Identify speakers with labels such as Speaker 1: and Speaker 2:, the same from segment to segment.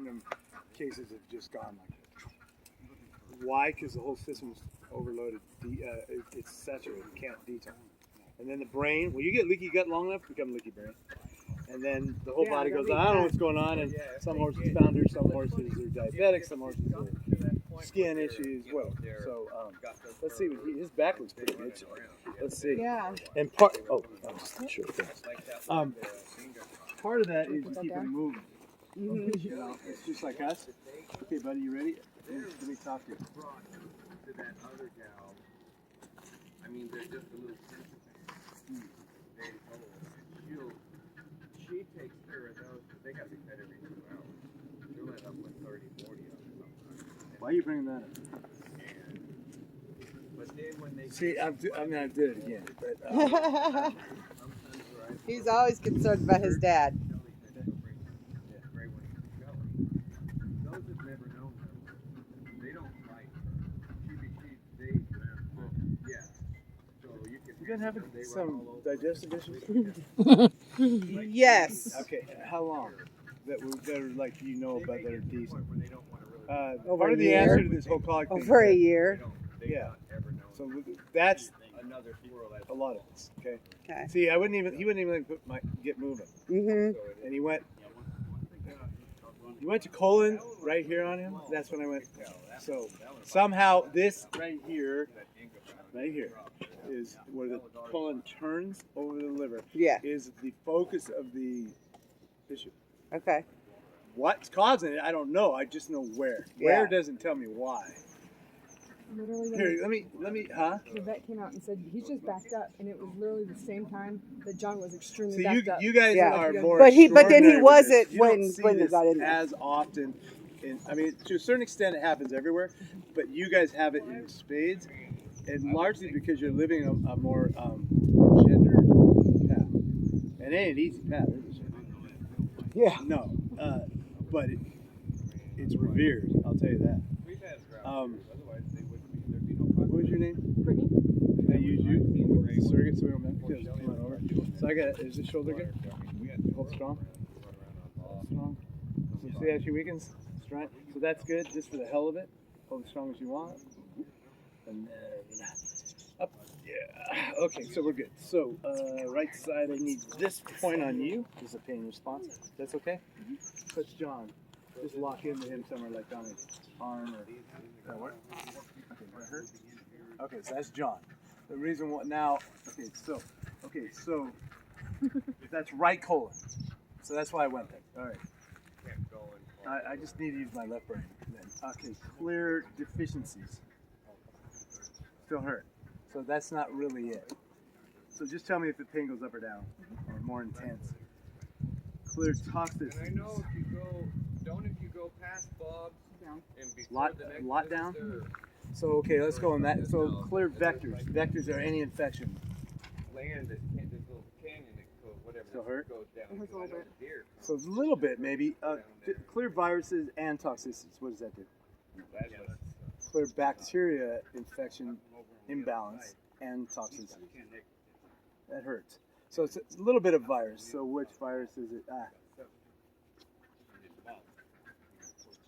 Speaker 1: platinum cases have just gone like that. Why? Because the whole system's overloaded. It's saturated. You can't detox. And then the brain, when you get leaky gut long enough, become leaky brain. And then the whole body goes, I don't know what's going on. And some horses founder, some horses are diabetic, some horses are skin issues. Well, so let's see. His back looks pretty good. Let's see.
Speaker 2: Yeah.
Speaker 1: And part. Oh, sure. Thanks. Part of that is you keep him moving. You know, it's just like us. Okay, buddy, you ready? Let me talk to you.
Speaker 3: To that other gal, I mean, they're just a little sensitive. She takes care of those, but they got to be fed every 2 hours. She'll end up with 30, 40 of them sometimes.
Speaker 1: Why are you bringing that up?
Speaker 3: But then when they
Speaker 1: See, I'm not doing it again. But
Speaker 2: He's always concerned about his dad.
Speaker 3: those have never known her. They don't like her. Yeah. So you can.
Speaker 1: you been having some digestive issues?
Speaker 2: Yes.
Speaker 1: Okay, how long? That are like you know about that are decent.
Speaker 2: Over
Speaker 1: Part
Speaker 2: a
Speaker 1: of the
Speaker 2: year.
Speaker 1: answer to this whole colic thing.
Speaker 2: Over a year.
Speaker 1: Yeah. So that's
Speaker 3: Another squirrel that's
Speaker 1: a lot of this. Okay.
Speaker 2: Okay.
Speaker 1: See, he wouldn't even get moving,
Speaker 2: Mhm.
Speaker 1: and he went to colon right here on him. That's when I went. So somehow this right here is where the colon turns over the liver.
Speaker 2: Yeah.
Speaker 1: Is the focus of the issue.
Speaker 2: Okay.
Speaker 1: What's causing it? I don't know. I just know where.
Speaker 2: Yeah.
Speaker 1: Where doesn't tell me why.
Speaker 4: Literally, when
Speaker 1: Here, let me, huh?
Speaker 4: the vet came out and said he's just backed up, and it was literally the same time that John was extremely
Speaker 1: So
Speaker 4: backed up.
Speaker 1: you guys
Speaker 2: Yeah.
Speaker 1: are more.
Speaker 2: But then he
Speaker 1: extraordinary with
Speaker 2: wasn't
Speaker 1: this. You don't
Speaker 2: when
Speaker 1: see
Speaker 2: they
Speaker 1: this
Speaker 2: got in there.
Speaker 1: as often. I mean, to a certain extent, it happens everywhere, but you guys have it in spades, and largely because you're living a more gendered path. And it ain't an easy path, is it?
Speaker 2: Yeah.
Speaker 1: No, but it's revered. I'll tell you that.
Speaker 3: We've had
Speaker 1: Um,
Speaker 3: otherwise they wouldn't be, there'd be no
Speaker 1: what was your name?
Speaker 4: Brittany?
Speaker 1: Can I use you? Surrogate, so we don't have to come on over. So I got. Is this shoulder good? Hold strong. Hold strong. So see how she weakens. Strong. So that's good, just for the hell of it. Hold as strong as you want. And then up. Yeah. Okay, so we're good. So right side, I need this point on you. This is a pain response. That's okay. Touch John. Just lock into him somewhere like on his arm or. That work? Okay, that hurt. Okay, so that's John. The reason what now? Okay, so that's right colon. So that's why I went there. All right. I just need to use my left brain then. Okay, clear deficiencies. Still hurt. So that's not really it. So just tell me if the pain goes up or down, or more intense. Clear toxicity.
Speaker 3: And I know if you go past Bob's and before
Speaker 1: Lot
Speaker 3: the next
Speaker 1: down.
Speaker 3: visitor,
Speaker 1: So okay, let's go on that. So clear vectors. Vectors are any infection.
Speaker 3: land, this little canyon that goes, whatever,
Speaker 1: Still hurt?
Speaker 3: goes down.
Speaker 4: It hurts a little bit.
Speaker 3: Deer.
Speaker 1: So it's a little bit maybe. Clear viruses and toxicities. What does that do?
Speaker 3: That's what-
Speaker 1: Clear bacteria infection imbalance and toxicity. That hurts. So it's a little bit of virus. So which virus is it?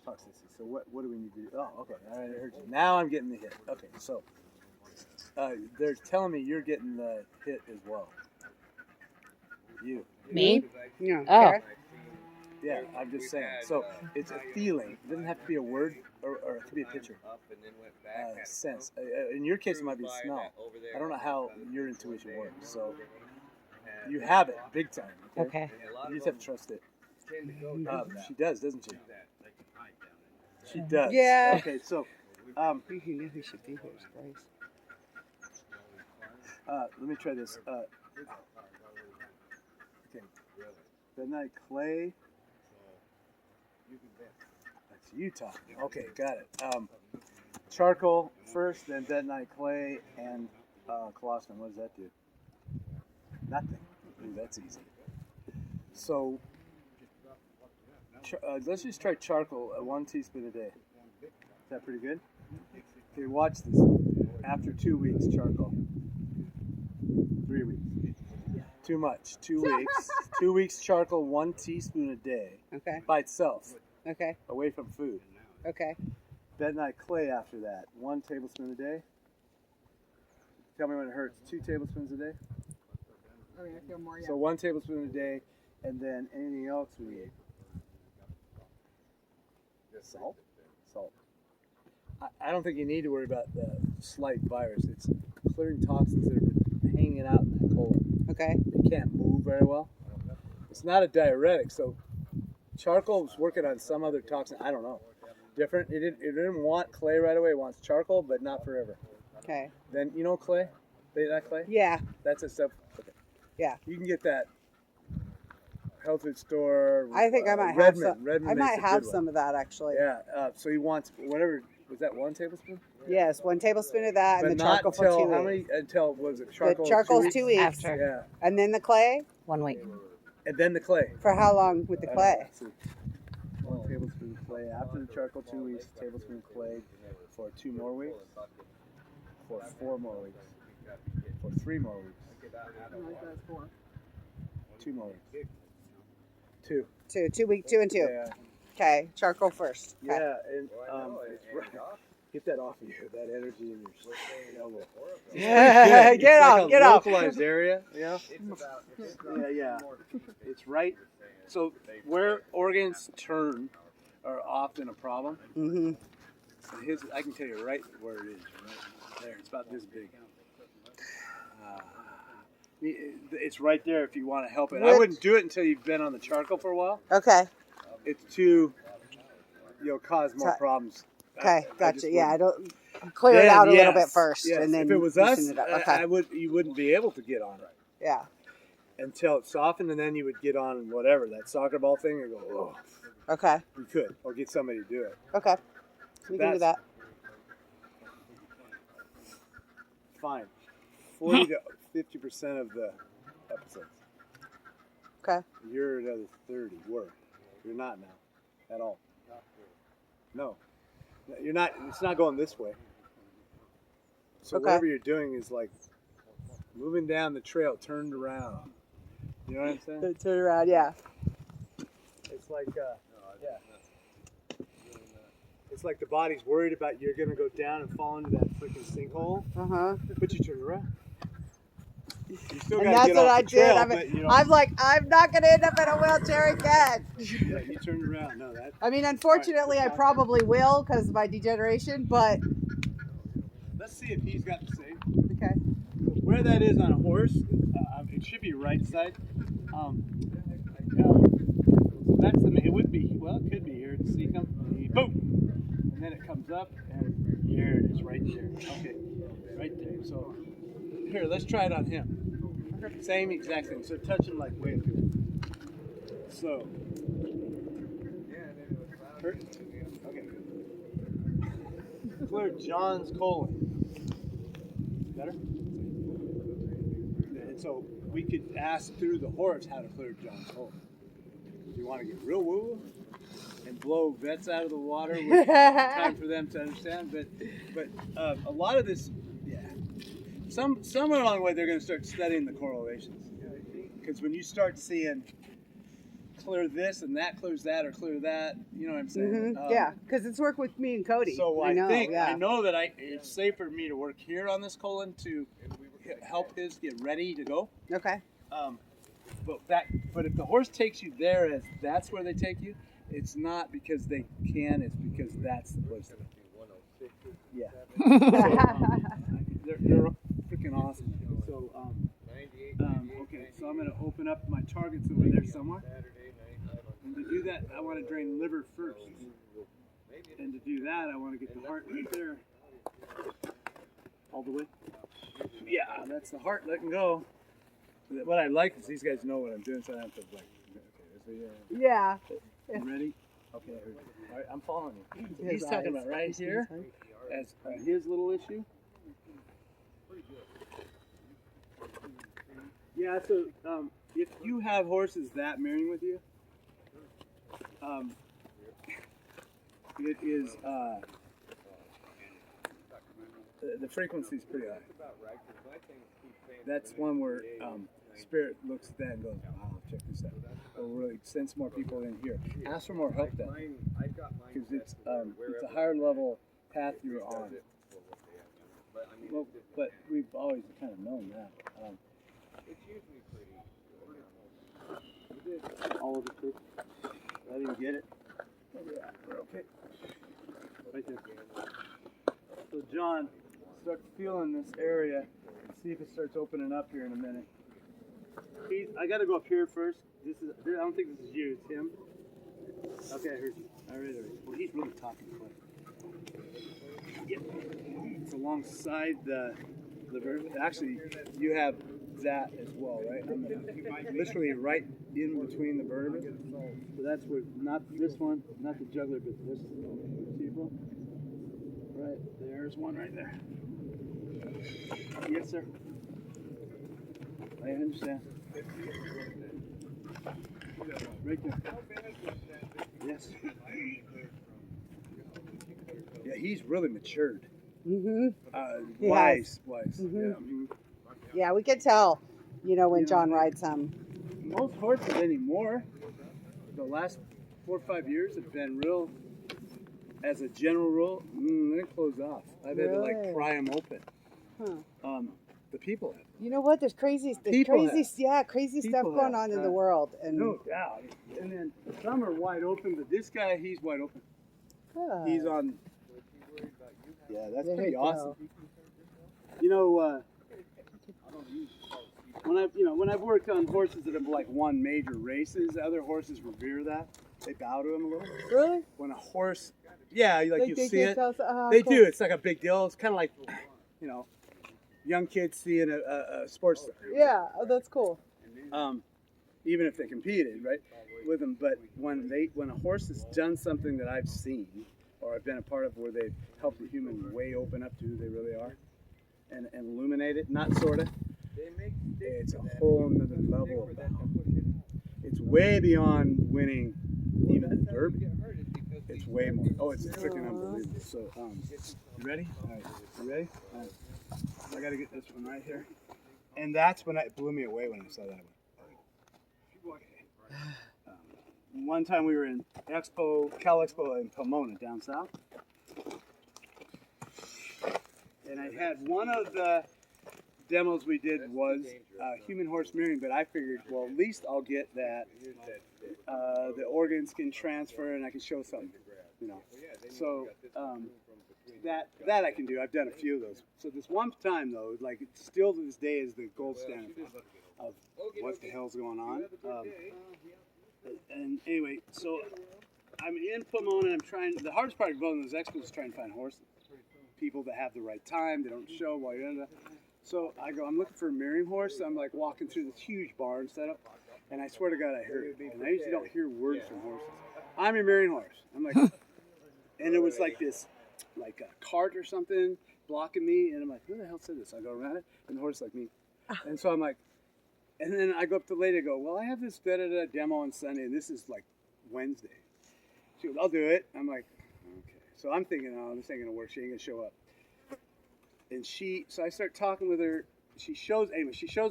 Speaker 1: Toxicity. So what do we need to do? Oh, okay. All right, it hurts. Now I'm getting the hit. Okay, so they're telling me you're getting the hit as well. You.
Speaker 5: Me?
Speaker 2: Yeah.
Speaker 5: Oh.
Speaker 2: Okay.
Speaker 1: Yeah, I'm just saying. So it's a feeling. It doesn't have to be a word or it could be a picture.
Speaker 3: Up and then went back. had
Speaker 1: Sense. In your case, it might be
Speaker 3: by
Speaker 1: smell.
Speaker 3: that over there.
Speaker 1: I don't know how your intuition works. So you have it big time.
Speaker 5: Okay.
Speaker 3: And a lot
Speaker 1: You
Speaker 3: of
Speaker 1: just have
Speaker 3: them
Speaker 1: to trust it.
Speaker 3: tend to go down that.
Speaker 1: She does, doesn't she?
Speaker 3: that.
Speaker 1: She does.
Speaker 2: Yeah.
Speaker 1: Okay, so
Speaker 2: He knew he should be here, Grace.
Speaker 1: let me try this. Okay. Midnight Clay. That's you talking. Okay, got it. Charcoal first, then Midnight Clay and colostrum. What does that do? Nothing. Ooh, that's easy. So let's just try charcoal, 1 teaspoon a day. Is that pretty good? Okay, watch this. After 2 weeks, charcoal. 3 weeks. Too much. 2 weeks. 2 weeks charcoal, 1 teaspoon a day
Speaker 2: Okay.
Speaker 1: by itself.
Speaker 2: Okay.
Speaker 1: away from food.
Speaker 2: Okay.
Speaker 1: Bentonite clay after that. 1 tablespoon a day. Tell me when it hurts. 2 tablespoons a day.
Speaker 4: Oh yeah, I feel more. Yeah.
Speaker 1: So 1 tablespoon a day, and then anything else we need. Salt. Salt. I don't think you need to worry about the slight virus. It's clearing toxins that are hanging out in that colon.
Speaker 2: Okay.
Speaker 1: It can't move very well. It's not a diuretic, so charcoal's working on some other toxin. I don't know. Different. It didn't want clay right away. It wants charcoal, but not forever.
Speaker 2: Okay.
Speaker 1: Then you know clay, that clay.
Speaker 2: Yeah.
Speaker 1: That's a stuff. Okay.
Speaker 2: Yeah.
Speaker 1: You can get that health food store.
Speaker 2: I think I might have
Speaker 1: Redmond.
Speaker 2: some.
Speaker 1: Redmond
Speaker 2: I
Speaker 1: makes
Speaker 2: might
Speaker 1: a
Speaker 2: have
Speaker 1: good
Speaker 2: some
Speaker 1: one.
Speaker 2: of that actually.
Speaker 1: Yeah. So he wants whatever. Was that 1 tablespoon?
Speaker 2: Yes, 1 tablespoon of that, and
Speaker 1: But
Speaker 2: the
Speaker 1: not
Speaker 2: charcoal for
Speaker 1: until
Speaker 2: 2
Speaker 1: how
Speaker 2: weeks.
Speaker 1: many? Until was it charcoal?
Speaker 2: The charcoal's
Speaker 1: 2
Speaker 2: 2 weeks,
Speaker 5: After.
Speaker 1: Yeah.
Speaker 2: and then the clay.
Speaker 5: 1 week.
Speaker 1: And then the clay.
Speaker 2: For how long with the
Speaker 1: I don't
Speaker 2: clay?
Speaker 1: know. So 1 tablespoon clay after the charcoal. 2 weeks. Tablespoon clay for 2 more weeks. For 4 more weeks. For 3 more weeks.
Speaker 4: Like that's 4.
Speaker 1: 2 more weeks. 2.
Speaker 2: 2 week, 2 and 2.
Speaker 1: Yeah.
Speaker 2: Okay, charcoal first. Okay.
Speaker 1: Yeah, and it's get that off of you. That energy in your elbow.
Speaker 2: Get
Speaker 1: It's like
Speaker 2: off,
Speaker 1: a
Speaker 2: get off.
Speaker 1: localized area. Yeah. Yeah. It's right. So where organs turn are often a problem.
Speaker 2: Mhm.
Speaker 1: I can tell you right where it is. Right there. It's about this big. It's right there if you want to help it. I
Speaker 2: Which-
Speaker 1: wouldn't do it until you've been on the charcoal for a while.
Speaker 2: Okay.
Speaker 1: It's too, cause more
Speaker 2: So-
Speaker 1: problems.
Speaker 2: Okay.
Speaker 1: I just
Speaker 2: Gotcha. Yeah, I
Speaker 1: wouldn't.
Speaker 2: don't clear it
Speaker 1: Then,
Speaker 2: out a little bit
Speaker 1: yes,
Speaker 2: first,
Speaker 1: yes.
Speaker 2: and then
Speaker 1: if it was
Speaker 2: loosen
Speaker 1: us,
Speaker 2: it up. Okay.
Speaker 1: you wouldn't be able to get on it
Speaker 2: Yeah.
Speaker 1: until it softened, and then you would get on whatever that soccer ball thing and go, oh,
Speaker 2: Okay.
Speaker 1: you could, or get somebody to do it.
Speaker 2: Okay. We can do
Speaker 1: That's-
Speaker 2: that.
Speaker 1: Fine, 40 to 50% of the episodes.
Speaker 2: Okay.
Speaker 1: You're another 30. You're not now, at all. No, you're not. It's not going this way. So
Speaker 2: Okay.
Speaker 1: whatever you're doing is like moving down the trail, turned around. You know what I'm saying?
Speaker 2: Turn around. Yeah.
Speaker 1: It's like, it's like the body's worried about you're gonna go down and fall into that freaking sinkhole,
Speaker 2: Uh huh.
Speaker 1: but you turn around. You still
Speaker 2: And
Speaker 1: gotta
Speaker 2: that's
Speaker 1: get
Speaker 2: what
Speaker 1: off
Speaker 2: I
Speaker 1: the
Speaker 2: did.
Speaker 1: trail,
Speaker 2: I'm,
Speaker 1: but you know,
Speaker 2: I'm like, I'm not gonna end up in a wheelchair again.
Speaker 1: yeah, you turned around. No, that.
Speaker 2: I mean, unfortunately, I probably will because of my degeneration. But
Speaker 1: Let's see if he's got the same.
Speaker 2: okay.
Speaker 1: Where that is on a horse, it should be right side. That's the. It would be. Well, it could be here. See, come. Boom, and then it comes up, and here it is, right there. Okay, right there. So here, let's try it on him. Same exact thing. So touch him like way up here. So. Hurt? Okay. Clear John's colon. Better? And so we could ask through the horse how to clear John's colon. Do you want to get real woo and blow vets out of the water with time for them to understand? But a lot of this, yeah. Somewhere along the way they're going to start studying the correlations. Because when you start seeing clear this and that clears that or clear that, you know what I'm saying?
Speaker 2: Yeah, because it's work with me and Cody.
Speaker 1: So I
Speaker 2: know,
Speaker 1: think
Speaker 2: yeah.
Speaker 1: I know that it's safe for me to work here on this colon to help his get ready to go.
Speaker 2: Okay.
Speaker 1: But if the horse takes you there as that's where they take you, it's not because they can. It's because that's the place to go. Yeah. They're freaking awesome. So okay. So I'm gonna open up my targets over there somewhere. And to do that, I want to drain liver first. And to do that, I want to get the heart right there. All the way. Yeah, that's the heart letting go. What I like is these guys know what I'm doing, so I have to like. Okay, so
Speaker 2: Yeah.
Speaker 1: you ready? Okay. All right, I'm following you. He's talking about right here as his little issue. Yeah. So if you have horses that marrying with you, it is the frequency is pretty high. That's one where spirit looks at that and goes, "Wow, check this out. We'll really send some more people in here. Ask for more help then,
Speaker 3: I've got mine
Speaker 1: because it's
Speaker 3: set to where
Speaker 1: it's a
Speaker 3: wherever
Speaker 1: higher level path you're
Speaker 3: they
Speaker 1: on.
Speaker 3: set it for what they have done. But I mean,
Speaker 1: Well, but we've always kind of known that.
Speaker 3: it's usually pretty.
Speaker 1: All of it. I didn't get it. Yeah, we're okay. Right there. So John, start feeling this area and see if it starts opening up here in a minute. I got to go up here first. I don't think this is you. It's him. Okay, I heard you. I heard it. Well, he's really talking quick. Yep. It's alongside the vertebrae. Actually, you have that as well, right? I'm literally right in between the vertebrae. So that's where, not this one, not the jugular, but this people. Right, there's one right there. Yes, sir. I understand. Right there. Yes. Yeah, he's really matured.
Speaker 2: Mm-hmm. He
Speaker 1: Wise.
Speaker 2: Mhm.
Speaker 1: Yeah. Mhm.
Speaker 2: Yeah, we could tell, when
Speaker 1: Yeah.
Speaker 2: John rides him.
Speaker 1: Most horses anymore, the last 4 or 5 years have been real, as a general rule, they close off. I've had to
Speaker 2: Really?
Speaker 1: pry them open.
Speaker 2: Huh.
Speaker 1: The people have.
Speaker 2: You know what? There's crazy stuff
Speaker 1: People
Speaker 2: going
Speaker 1: have,
Speaker 2: on in the world, and
Speaker 1: No doubt. And then some are wide open, but this guy, he's wide open.
Speaker 2: Good.
Speaker 1: He's on. Yeah, that's
Speaker 2: There
Speaker 1: pretty
Speaker 2: you
Speaker 1: awesome.
Speaker 2: go.
Speaker 1: When I've worked on horses that have won major races, other horses revere that. They bow to him a little.
Speaker 2: Really?
Speaker 1: When a horse, yeah, you
Speaker 2: they
Speaker 1: see it.
Speaker 2: tell us,
Speaker 1: They
Speaker 2: cool.
Speaker 1: do. It's like a big deal. It's kind of like, young kids seeing a sports star.
Speaker 2: Yeah, that's cool.
Speaker 1: Even if they competed, right, with them. But when a horse has done something that I've seen or I've been a part of where they've helped the human way open up to who they really are and illuminate it, not sort of, it's a whole nother level of bow. It's way beyond winning even the Derby. It's way more. Oh, it's freaking unbelievable. So, you ready? All right. You ready? All right. I got to get this one right here. And that's when it blew me away when I saw that one. One time we were in Cal Expo in Pomona down south. And I had one of the demos we did was human horse mirroring, but I figured, well, at least I'll get that the organs can transfer and I can show something, So that I can do. I've done a few of those. So this one time though, it's still to this day is the gold standard of what the hell's going on. And anyway, so I'm in Pomona. The hardest part of going to those expos is trying to find horses, people that have the right time. They don't show while you're in there. So I'm looking for a mirroring horse. I'm walking through this huge barn setup, and I swear to God, I heard it. And I usually don't hear words from horses. I'm your mirroring horse. I'm like, and it was this, a cart or something blocking me, and I'm like, who the hell said this? I go around it, and the horse is like me. And so I'm like, and then I go up to the lady and go, well, I have this demo on Sunday, and this is Wednesday. She goes, I'll do it. I'm like, okay. So I'm thinking, oh, this ain't gonna work. She ain't gonna show up. And so I start talking with her. She shows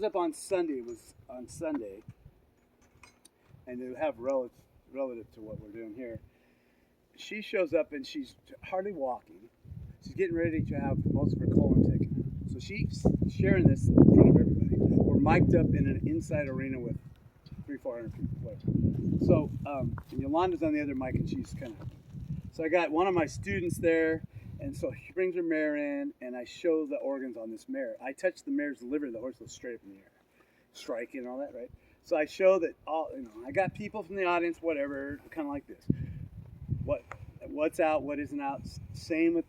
Speaker 1: up on Sunday. It was on Sunday. And they have relative to what we're doing here. She shows up and she's hardly walking. She's getting ready to have most of her colon taken. So she's sharing this in front of everybody. We're mic'd up in an inside arena with 300-400 people. Whatever. So and Yolanda's on the other mic and she's kind of. So I got one of my students there. And so she brings her mare in, and I show the organs on this mare. I touch the mare's liver, the horse goes straight up in the air, striking and all that, right? So I show that I got people from the audience, whatever, kind of like this. What's out, what isn't out. Same with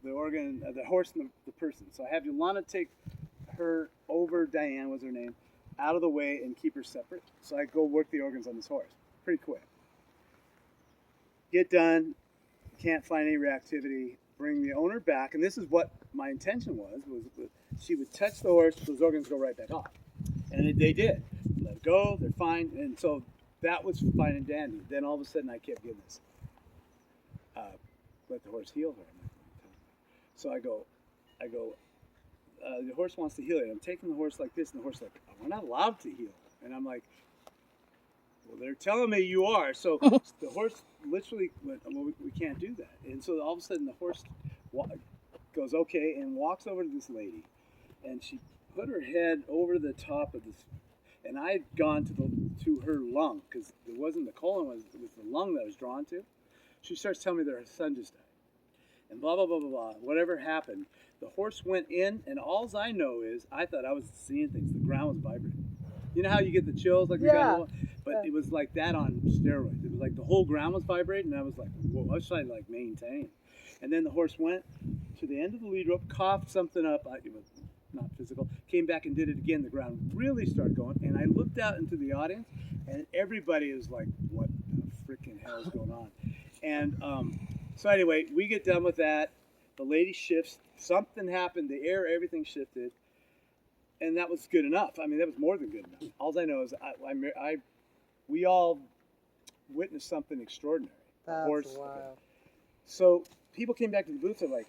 Speaker 1: the organ, the horse and the person. So I have Yolanda take her over, Diane was her name, out of the way and keep her separate. So I go work the organs on this horse, pretty quick. Get done, can't find any reactivity. Bring the owner back, and this is what my intention was she would touch the horse, those organs go right back off. And they did. Let it go, they're fine. And so that was fine and dandy. Then all of a sudden I kept getting this. Let the horse heal her. So I go, the horse wants to heal it. I'm taking the horse like this, and the horse is like, we're not allowed to heal. And I'm like, Well, they're telling me you are. So the horse literally went, well, we can't do that. And so all of a sudden the horse goes, okay, and walks over to this lady. And she put her head over the top of this. And I had gone to her lung, because it wasn't the colon, it was the lung that I was drawn to. She starts telling me that her son just died. And blah, blah, blah, blah, blah. Whatever happened, the horse went in, and all I know is I thought I was seeing things. The ground was vibrating. You know how you get the chills? Like you
Speaker 2: Yeah.
Speaker 1: got, but it was like that on steroids. It was like the whole ground was vibrating, and I was like, whoa, I was trying to like maintain. And then the horse went to the end of the lead rope, coughed something up. It was not physical. Came back and did it again. The ground really started going, and I looked out into the audience, and everybody is like, what the freaking hell is going on? And so anyway, we get done with that. The lady shifts. Something happened. The air, everything shifted. And that was good enough. I mean, that was more than good enough. All I know is we all witnessed something extraordinary.
Speaker 2: That's
Speaker 1: Horse.
Speaker 2: wild.
Speaker 1: So people came back to the booth. They're like,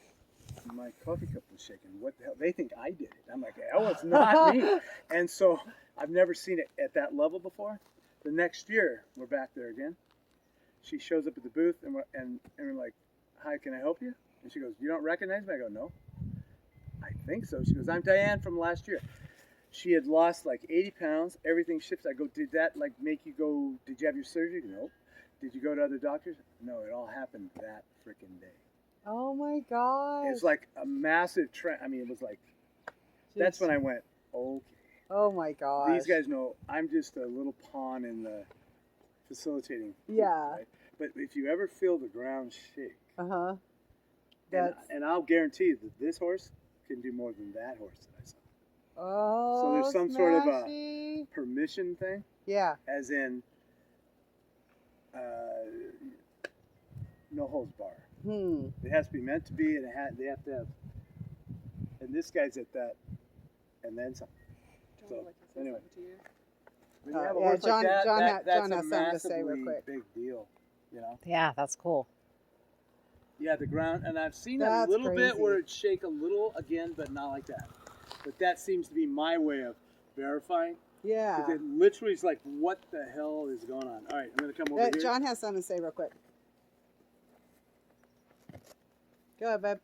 Speaker 1: my coffee cup was shaking. What the hell? They think I did it. I'm like, oh, it's not me. And so I've never seen it at that level before. The next year, we're back there again. She shows up at the booth, and we're like, hi, can I help you? And she goes, you don't recognize me? I go, no. I think so. She goes, I'm Diane from last year. She had lost like 80 pounds. Everything shifted. I go, did that like make you go, did you have your surgery? No. Did you go to other doctors? No, it all happened that freaking day.
Speaker 2: Oh my gosh.
Speaker 1: It's like a massive trend. I mean, it was like, that's when I went, okay.
Speaker 2: Oh my gosh.
Speaker 1: These guys know I'm just a little pawn in the facilitating.
Speaker 2: Yeah.
Speaker 1: Right? But if you ever feel the ground shake,
Speaker 2: Uh-huh.
Speaker 1: and I'll guarantee that this horse can do more than that horse that I saw.
Speaker 2: Oh,
Speaker 1: So there's some sort of a
Speaker 2: Smashy.
Speaker 1: permission thing,
Speaker 2: Yeah.
Speaker 1: as in no holds bar. It has to be meant to be, and they have to have. And this guy's at that, and then some. So anyway, when you have a
Speaker 2: yeah,
Speaker 1: horse
Speaker 2: John-
Speaker 1: like that,
Speaker 2: John
Speaker 1: that's
Speaker 2: has
Speaker 1: a
Speaker 2: something to say real
Speaker 1: massively
Speaker 2: quick.
Speaker 1: big deal, you know.
Speaker 5: Yeah, that's cool.
Speaker 1: Yeah, the ground, and I've seen a
Speaker 2: That's
Speaker 1: little bit
Speaker 2: crazy.
Speaker 1: where it shake a little again, but not like that. But that seems to be my way of verifying.
Speaker 2: Yeah.
Speaker 1: 'Cause it literally is like, what the hell is going on? All right, I'm gonna come over here.
Speaker 2: John has something to say real quick. Go ahead, babe.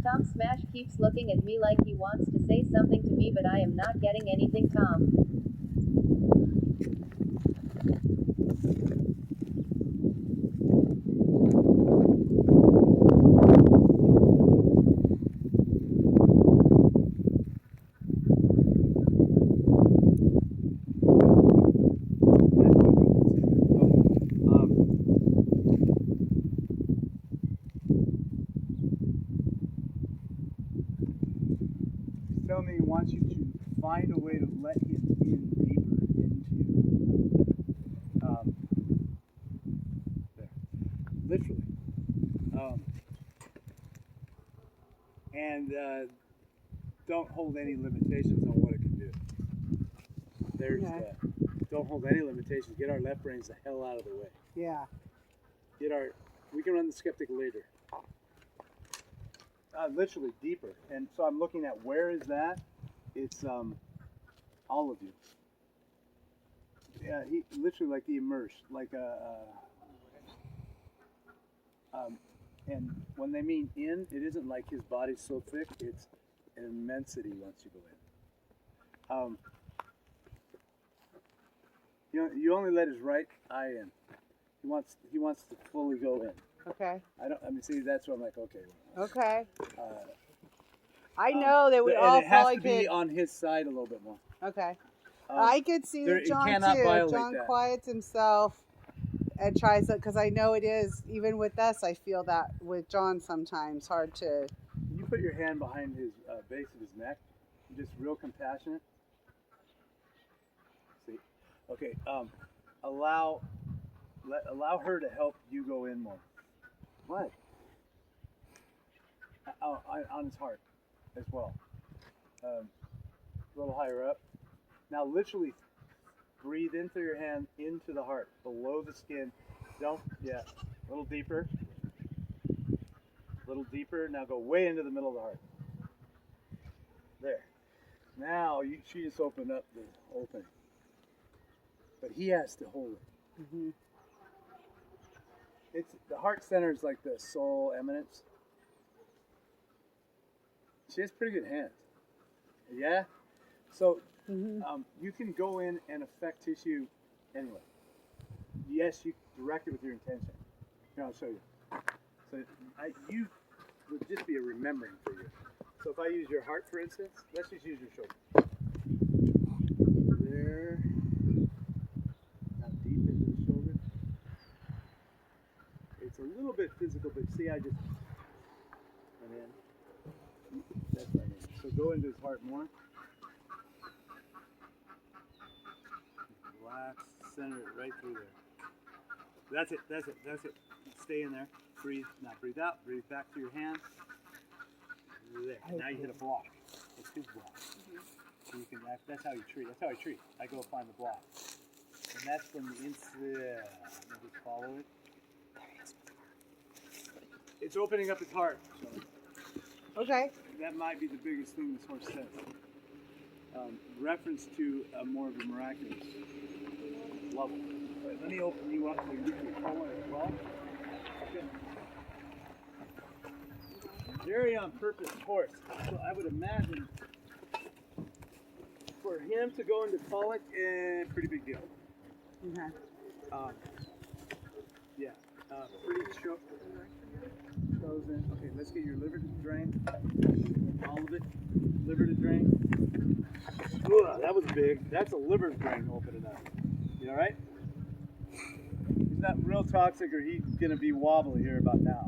Speaker 6: Tom Smash keeps looking at me like he wants to say something to me, but I am not getting anything, Tom.
Speaker 1: Tell me he wants you to find a way to let him in deeper into there, literally, and don't hold any limitations on what it can do. There's
Speaker 2: Okay.
Speaker 1: don't hold any limitations. Get our left brains the hell out of the way.
Speaker 2: Yeah.
Speaker 1: We can run the skeptic later. Literally deeper, and so I'm looking at where is that? It's all of you. Yeah, he literally like the immersed, like and when they mean in, it isn't like his body's so thick. It's an immensity once you go in. You only let his right eye in. He wants to fully go in.
Speaker 2: Okay.
Speaker 1: See, that's where I'm like, okay.
Speaker 2: Okay.
Speaker 1: Uh,
Speaker 2: I know that we
Speaker 1: and
Speaker 2: all
Speaker 1: it has
Speaker 2: probably
Speaker 1: to be
Speaker 2: could.
Speaker 1: on his side a little bit more.
Speaker 2: Okay.
Speaker 1: Um,
Speaker 2: I could see
Speaker 1: there-
Speaker 2: that
Speaker 1: you
Speaker 2: John
Speaker 1: cannot
Speaker 2: too.
Speaker 1: violate
Speaker 2: John
Speaker 1: that.
Speaker 2: quiets himself and tries it because I know it is even with us. I feel that with John sometimes hard to.
Speaker 1: You put your hand behind his base of his neck, just real compassionate. See, okay. Allow her to help you go in more. What? On his heart as well. A little higher up. Now, literally, breathe in through your hand into the heart, below the skin. A little deeper. A little deeper. Now go way into the middle of the heart. There. Now she just opened up the opening. but he has to hold it.
Speaker 2: Mm-hmm.
Speaker 1: It's the heart center is like the soul eminence. She has pretty good hands. Yeah. So
Speaker 2: Mm-hmm.
Speaker 1: you can go in and affect tissue anyway. Yes, you direct it with your intention. Here, I'll show you. So you would just be a remembering for you. So if I use your heart, for instance, let's just use your shoulder. There. Not deep into the shoulder. It's a little bit physical, but see, I just went in. That's right in. So go into his heart more. Relax, center it right through there. That's it, that's it, that's it. Stay in there. Breathe, now breathe out, breathe back through your hands. There. Now you hit a block. It's his block. So you can, that's how you treat. That's how I treat. I go find the block. And that's from the inside. Just follow it. It's opening up his heart. So
Speaker 2: Okay.
Speaker 1: that might be the biggest thing this horse says. Reference to more of a miraculous level. But let me open you up so you can follow it as well. Okay. Very on purpose horse. So I would imagine for him to go into colic, pretty big deal.
Speaker 2: Okay.
Speaker 1: Yeah. Pretty chosen. Okay, let's get your liver to drain. All of it. Liver to drain. Ugh, that was big. That's a liver drain opening up. You alright? He's not real toxic or he's gonna be wobbly here about now.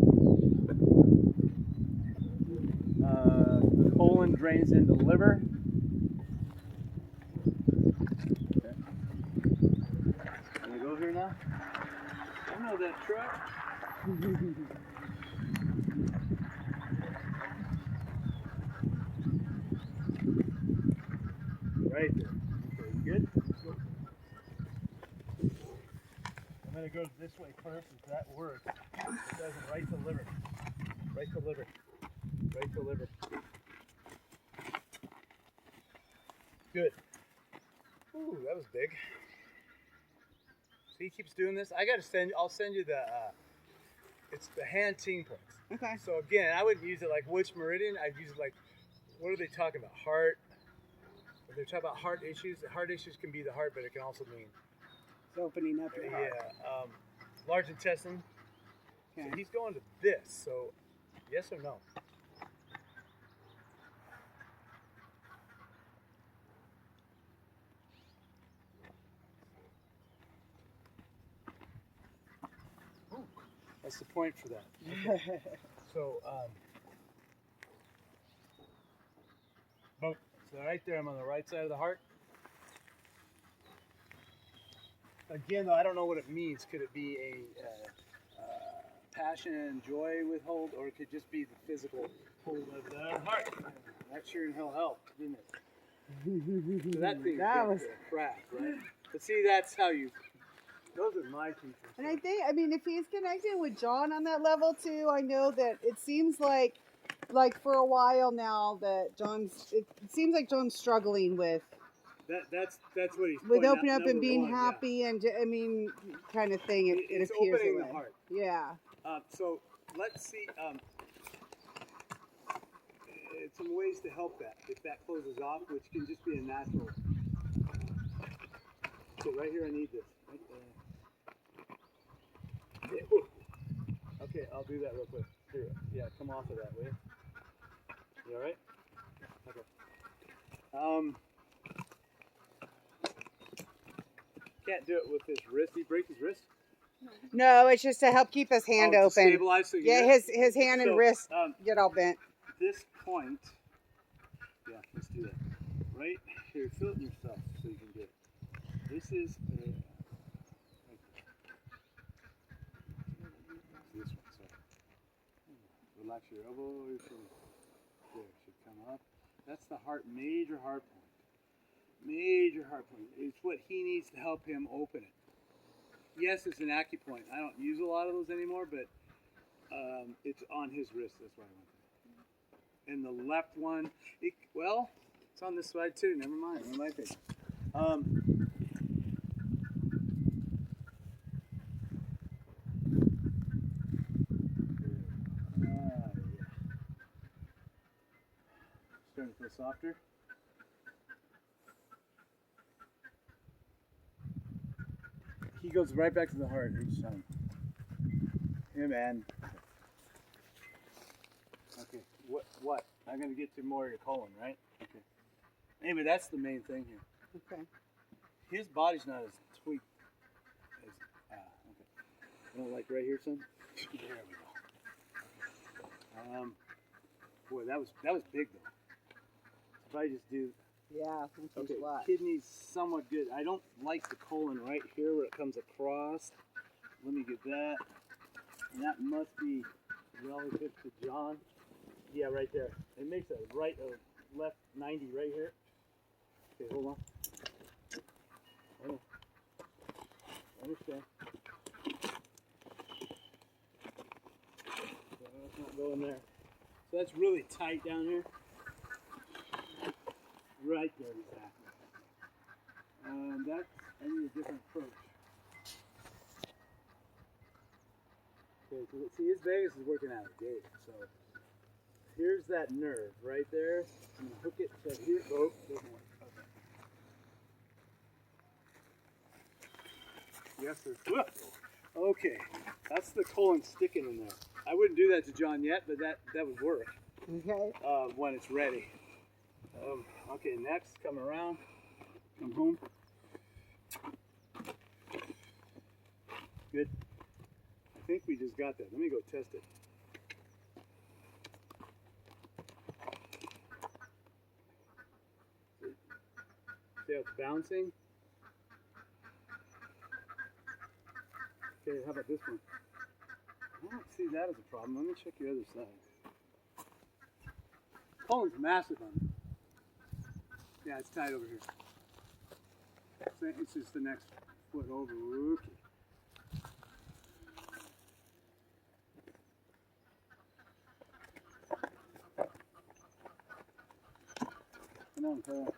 Speaker 1: Colon drains into liver. Okay. Can I go here now? I know that truck. Right there. Okay, you good? I'm gonna go this way first. If that works, it doesn't. Right to liver. Right to liver. Right to liver. Good. Ooh, that was big. See, he keeps doing this. I'll send you the. It's the hand team points.
Speaker 2: Okay.
Speaker 1: So again, I wouldn't use it like which meridian. I'd use it like, what are they talking about? Heart. If they're talking about heart issues, the heart issues can be the heart, but it can also mean
Speaker 2: It's opening up your heart.
Speaker 1: large intestine.
Speaker 2: Okay.
Speaker 1: So he's going to this. So yes or no? Ooh, that's the point for that. Okay. So boom. So right there, I'm on the right side of the heart. Again, though, I don't know what it means. Could it be a passion and joy withhold, or it could just be the physical hold of the heart? That sure in hell helped, didn't it? So that thing
Speaker 2: That was-
Speaker 1: crap, right? But see, that's how you. Those are my teachers.
Speaker 2: And I think, I mean, if he's connecting with John on that level too, I know that it seems like for a while now that it seems like John's struggling with
Speaker 1: That's what he's
Speaker 2: with
Speaker 1: pointing out,
Speaker 2: opening up and
Speaker 1: number
Speaker 2: being
Speaker 1: one, yeah.
Speaker 2: happy and I mean, kind of thing. It
Speaker 1: It's
Speaker 2: appears
Speaker 1: opening
Speaker 2: that
Speaker 1: the
Speaker 2: way.
Speaker 1: heart.
Speaker 2: Yeah.
Speaker 1: So let's see some ways to help that if that closes off, which can just be a natural. So right here, I need this. Right there. Yeah. Okay, I'll do that real quick. Here, yeah, come off of that, will you? You all right? Okay. Can't do it with his wrist. He break his wrist.
Speaker 2: No, it's just to help keep his hand
Speaker 1: to
Speaker 2: open.
Speaker 1: stabilize. So you
Speaker 2: Yeah,
Speaker 1: get-
Speaker 2: his hand and
Speaker 1: so,
Speaker 2: wrist get all bent.
Speaker 1: This point. Yeah, let's do that. Right here, feel it yourself so you can get it. This is right there. This one, sorry. Relax your elbow. There, it should come up. That's the major heart point. Major heart point. It's what he needs to help him open it. Yes, it's an acupoint. I don't use a lot of those anymore, but it's on his wrist. That's why I went there. And the left one, it's on this side too. Never mind. On my face. starting to feel softer. He goes right back to the heart each time. Yeah, man. Okay. What? I'm gonna get to more of your colon, right? Okay. Anyway, that's the main thing here.
Speaker 2: Okay.
Speaker 1: His body's not as tweaked as. Okay. You know, like right here, son. There we go. Boy, that was big though. If I just do.
Speaker 2: Yeah. Which
Speaker 1: Okay,
Speaker 2: is what?
Speaker 1: kidney's somewhat good. I don't like the colon right here where it comes across. Let me get that. And that must be relative to John. Yeah, right there. It makes a right or left 90 right here. Okay, hold on. Hold on. I understand. So that's not going there. So that's really tight down here. Right there, exactly. That's, I need a different approach. Okay, so see, his vagus is working out of gate. So here's that nerve right there. I'm gonna hook it to here. Oh, doesn't work. Okay. Yes, sir. Okay, that's the colon sticking in there. I wouldn't do that to John yet, but that would work
Speaker 2: Okay.
Speaker 1: when it's ready. Okay, next, come around, come home. Good. I think we just got that. Let me go test it. See how it's bouncing? Okay, how about this one? I don't see that as a problem. Let me check the other side. Colon's massive on it. Yeah, it's tight over here. It's just the next foot over. Okay. Come on, Paul.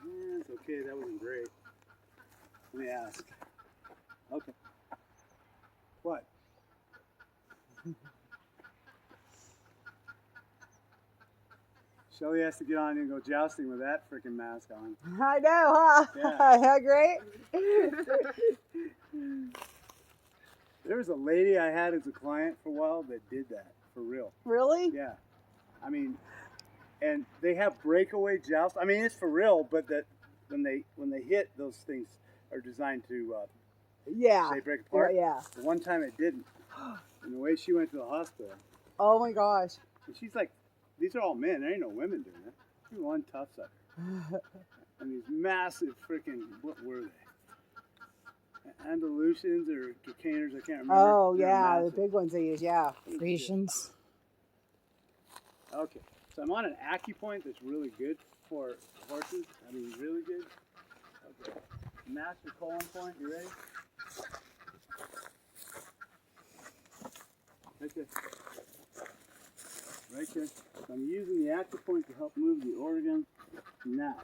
Speaker 1: Yeah, it's okay. That wasn't great. Let me ask. Okay. What? Shelly has to get on and go jousting with that freaking mask on.
Speaker 2: I know, huh?
Speaker 1: Yeah.
Speaker 2: How great?
Speaker 1: There was a lady I had as a client for a while that did that, for real.
Speaker 2: Really?
Speaker 1: Yeah. I mean, and they have breakaway joust. I mean, it's for real, but that when they hit, those things are designed to
Speaker 2: Yeah.
Speaker 1: they break apart.
Speaker 2: Yeah.
Speaker 1: The one time it didn't. And the way she went to the hospital,
Speaker 2: Oh my gosh.
Speaker 1: and she's like, these are all men. There ain't no women doing that. She's one tough sucker. And these massive freaking, what were they? Andalusians or Cocainers, I can't remember.
Speaker 2: Oh
Speaker 1: They're
Speaker 2: yeah, the
Speaker 1: massive.
Speaker 2: big ones they use. Yeah.
Speaker 4: Grecians.
Speaker 1: Okay, so I'm on an acupoint that's really good for horses. I mean, really good. Okay, master colon point. You ready? Right there. Right there. So I'm using the acupoint to help move the organ. Now,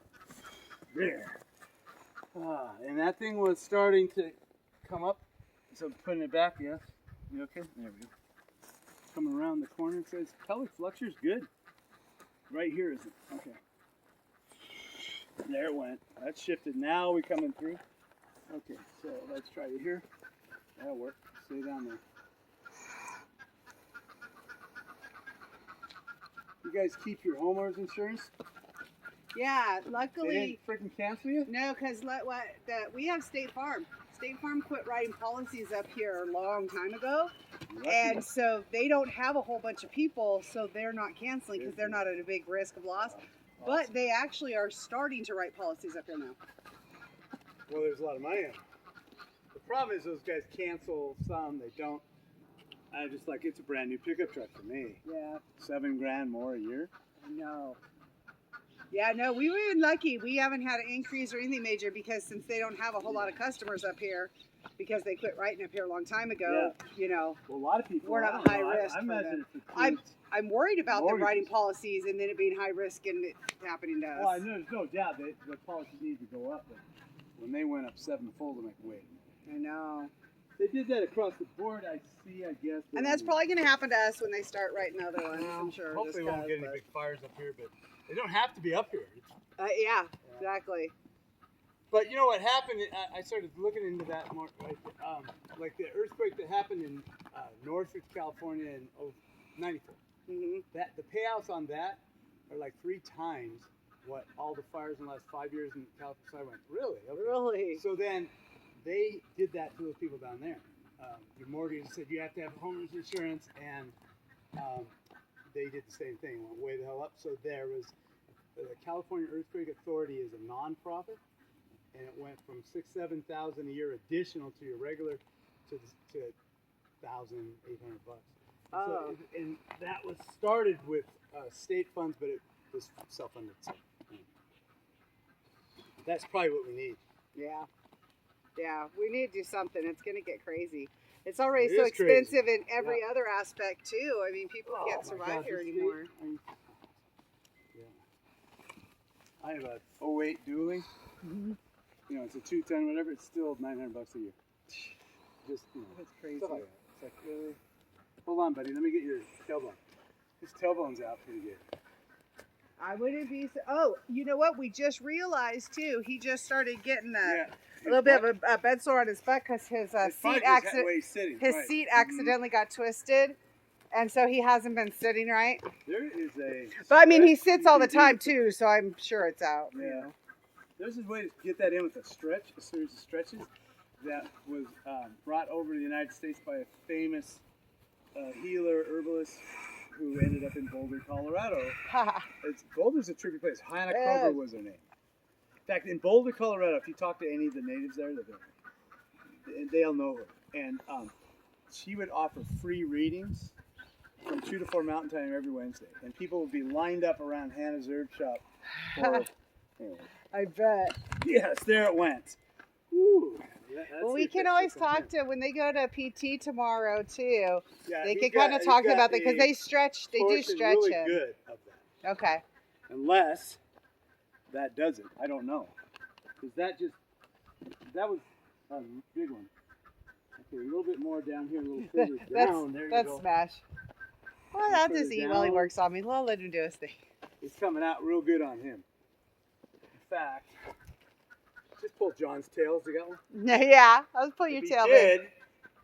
Speaker 1: there. And that thing was starting to come up. So I'm putting it back. Yes. You okay? There we go. Coming around the corner, it says pelvic flexor's good. Right here is it? Okay. There it went. That shifted. Now we coming through. Okay, so let's try it here. That'll work. Stay down there. You guys keep your homeowner's insurance?
Speaker 2: Yeah.
Speaker 1: They
Speaker 2: Luckily,
Speaker 1: didn't freaking cancel you?
Speaker 2: no, because we have State Farm. State Farm quit writing policies up here a long time ago,
Speaker 1: Lucky.
Speaker 2: and so they don't have a whole bunch of people, so they're not canceling because they're not at a big risk of loss. But they actually are starting to write policies up here now.
Speaker 1: Well, there's a lot of money in it. The problem is those guys cancel some, they don't. I just like, it's a brand new pickup truck for me.
Speaker 2: Yeah.
Speaker 1: $7,000 more a year.
Speaker 2: No. Yeah, no, we were lucky. We haven't had an increase or anything major because since they don't have a whole lot of customers up here, because they quit writing up here a long time ago, you know,
Speaker 1: Well, a lot of people.
Speaker 2: We're
Speaker 1: I
Speaker 2: not
Speaker 1: don't
Speaker 2: high
Speaker 1: know,
Speaker 2: risk
Speaker 1: I
Speaker 2: for
Speaker 1: imagine
Speaker 2: them.
Speaker 1: if it
Speaker 2: I'm
Speaker 1: includes-
Speaker 2: I'm worried about them writing
Speaker 1: Mortgages.
Speaker 2: policies and then it being high risk and it happening to us.
Speaker 1: Well, I know there's no doubt that the policies need to go up, but when they went up sevenfold, I'm like, wait.
Speaker 2: I know.
Speaker 1: They did that across the board. I see. I guess.
Speaker 2: And that's probably going to happen to us when they start writing other ones.
Speaker 1: Well,
Speaker 2: I'm sure.
Speaker 1: hopefully,
Speaker 2: just
Speaker 1: we won't get any
Speaker 2: but-
Speaker 1: big fires up here, but they don't have to be up here.
Speaker 2: Yeah, exactly.
Speaker 1: But you know what happened? I started looking into that more, like the earthquake that happened in Northridge, California in 94.
Speaker 2: Hmm.
Speaker 1: That the payouts on that are like 3 times what all the fires in the last 5 years in California. So I went, really? Okay.
Speaker 2: Really?
Speaker 1: So then they did that to those people down there. Your mortgage said you have to have homeowners insurance, and they did the same thing. Went way the hell up. So there was the California Earthquake Authority is a nonprofit, and it went from 6,000-7,000 a year additional to your regular to $1,800 bucks.
Speaker 2: Oh.
Speaker 1: So, and that was started with state funds, but it was self-funded. So, that's probably what we need.
Speaker 2: Yeah. Yeah, we need to do something. It's going to get crazy. It's already
Speaker 1: It
Speaker 2: so
Speaker 1: is crazy.
Speaker 2: expensive in every other aspect, too. I mean, people can't
Speaker 1: Oh my
Speaker 2: survive
Speaker 1: God,
Speaker 2: here
Speaker 1: this
Speaker 2: anymore.
Speaker 1: state- I have a 08 dually.
Speaker 2: Mm-hmm.
Speaker 1: You know, it's a 210, whatever. It's still $900 a year. Just, you know,
Speaker 2: That's crazy.
Speaker 1: stuff like that. It's like, really? Hold on, buddy. Let me get your tailbone. His tailbone's out pretty good.
Speaker 2: I wouldn't be. Oh, you know what? We just realized, too, he just started getting a little bit of a bed sore on his butt because his seat
Speaker 1: Mm-hmm.
Speaker 2: accidentally got twisted. And so he hasn't been sitting right.
Speaker 1: There is a.
Speaker 2: But I mean, he
Speaker 1: stretch
Speaker 2: sits
Speaker 1: you
Speaker 2: all the
Speaker 1: can do.
Speaker 2: time, too, so I'm sure it's out. you
Speaker 1: Yeah.
Speaker 2: know.
Speaker 1: There's a way to get that in with a stretch, a series of stretches that was brought over to the United States by a famous healer, herbalist who ended up in Boulder, Colorado. Boulder's a trippy place. Hannah
Speaker 2: Yeah.
Speaker 1: Kroger was her name. In fact, in Boulder, Colorado, if you talk to any of the natives there, they'll know her. And she would offer free readings from 2 to 4 Mountain Time every Wednesday. And people would be lined up around Hannah's herb shop for... anyway.
Speaker 2: I bet.
Speaker 1: Yes, there it went. Woo.
Speaker 2: Well, we can always talk to when they go to PT tomorrow too.
Speaker 1: Yeah,
Speaker 2: They
Speaker 1: he
Speaker 2: can
Speaker 1: got-
Speaker 2: kind of
Speaker 1: he
Speaker 2: talk
Speaker 1: got
Speaker 2: about that because
Speaker 1: a
Speaker 2: they stretch. They do
Speaker 1: portion
Speaker 2: stretch
Speaker 1: really
Speaker 2: him.
Speaker 1: good of that.
Speaker 2: Okay.
Speaker 1: Unless that does it, I don't know. Because that was a big one. Okay, a little bit more down here, a little further down. There you
Speaker 2: That's
Speaker 1: go.
Speaker 2: smash. Well,
Speaker 1: Little
Speaker 2: I'll
Speaker 1: further
Speaker 2: just eat while he
Speaker 1: down.
Speaker 2: works on me. I'll let him do his thing.
Speaker 1: It's coming out real good on him. In fact, just pull John's tails. You got one?
Speaker 2: Yeah, I'll pull your
Speaker 1: If he
Speaker 2: tail.
Speaker 1: did,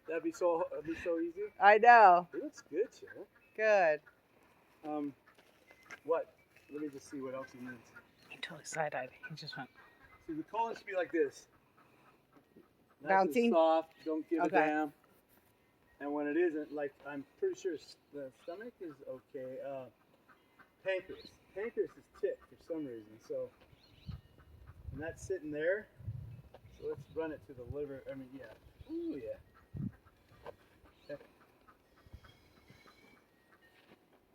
Speaker 1: that'd be so easy.
Speaker 2: I know.
Speaker 1: It looks good, Cheryl.
Speaker 2: Good.
Speaker 1: What? Let me just see what else he needs.
Speaker 2: He totally side-eyed. He just went.
Speaker 1: See, the colon should be like this. Nice
Speaker 2: Bouncing?
Speaker 1: and soft, don't give
Speaker 2: Okay.
Speaker 1: a damn. And when it isn't, like, I'm pretty sure the stomach is okay. Pancreas. Pancreas is ticked for some reason, so. And that's sitting there. So let's run it to the liver. I mean, yeah. Ooh, yeah. Okay.